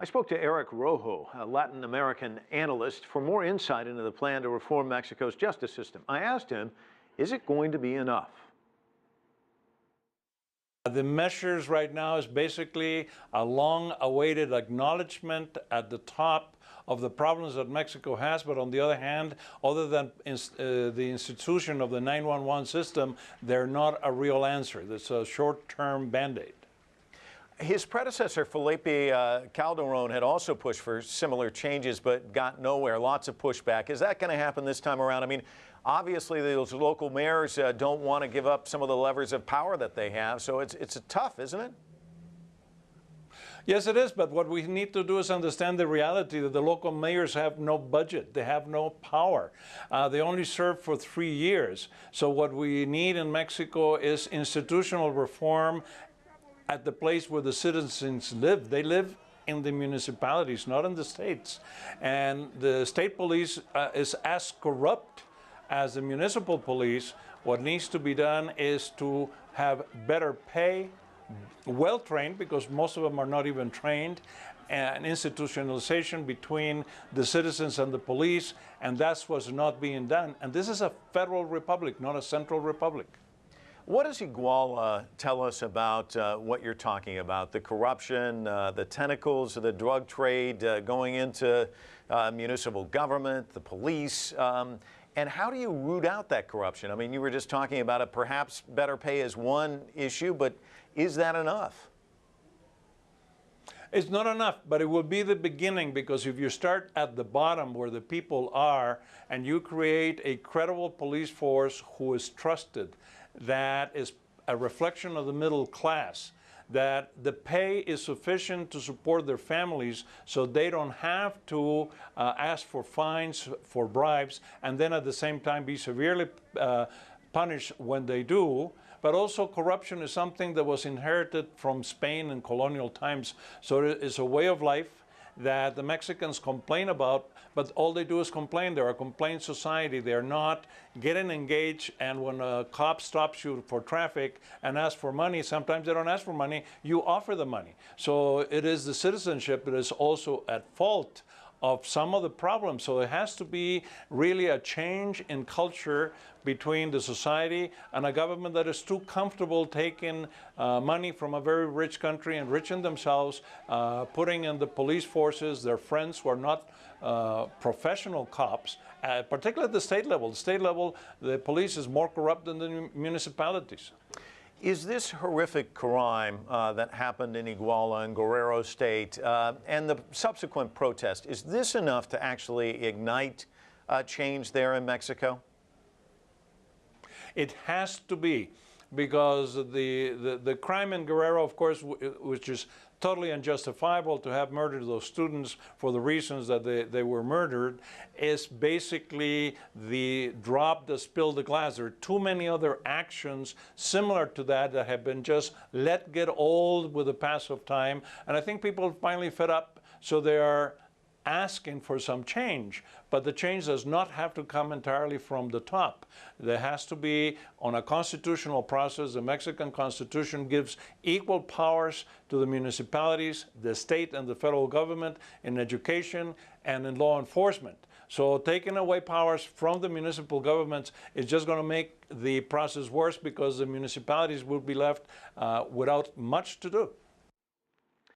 I spoke to Eric Rojo, a Latin American analyst, for more insight into the plan to reform Mexico's justice system. I asked him, is it going to be enough? The measures right now is basically a long-awaited acknowledgement at the top of the problems that Mexico has, but on the other hand, other than the institution of the 911 system, they're not a real answer. It's a short-term Band-Aid. His predecessor, Felipe Calderon, had also pushed for similar changes, but got nowhere. Lots of pushback. Is that going to happen this time around? I mean, obviously, those local mayors don't want to give up some of the levers of power that they have, so it's tough, isn't it? Yes, it is, but what we need to do is understand the reality that the local mayors have no budget. They have no power. They only serve for 3 years. So what we need in Mexico is institutional reform at the place where the citizens live. They live in the municipalities, not in the states. And the state police is as corrupt as the municipal police. What needs to be done is to have better pay, well-trained, because most of them are not even trained, and institutionalization between the citizens and the police, and that's what's not being done. And this is a federal republic, not a central republic. What does Iguala tell us about what you're talking about, the corruption, the tentacles of the drug trade going into municipal government, the police, and how do you root out that corruption? I mean, you were just talking about it, perhaps better pay is one issue, but is that enough? It's not enough, but it will be the beginning, because if you start at the bottom where the people are and you create a credible police force who is trusted, that is a reflection of the middle class, that the pay is sufficient to support their families so they don't have to ask for fines, for bribes, and then at the same time be severely punished when they do. But also corruption is something that was inherited from Spain in colonial times. So it's a way of life that the Mexicans complain about, but all they do is complain. They're a complaint society. They're not getting engaged, and when a cop stops you for traffic and asks for money, sometimes they don't ask for money, you offer the money. So it is the citizenship that is also at fault of some of the problems. So it has to be really a change in culture between the society and a government that is too comfortable taking money from a very rich country, enriching themselves, putting in the police forces their friends who are not professional cops, particularly at the state level. The state level, the police is more corrupt than the municipalities. Is this horrific crime that happened in Iguala and Guerrero State and the subsequent protest, is this enough to actually ignite change there in Mexico? It has to be, because the crime in Guerrero, of course, which is totally unjustifiable to have murdered those students for the reasons that they were murdered, is basically the drop that spilled the glass. There are too many other actions similar to that that have been just let get old with the pass of time. And I think people are finally fed up, so they are asking for some change, but the change does not have to come entirely from the top. There has to be on a constitutional process. The Mexican Constitution gives equal powers to the municipalities, the state and the federal government in education and in law enforcement. So taking away powers from the municipal governments is just going to make the process worse, because the municipalities will be left without much to do.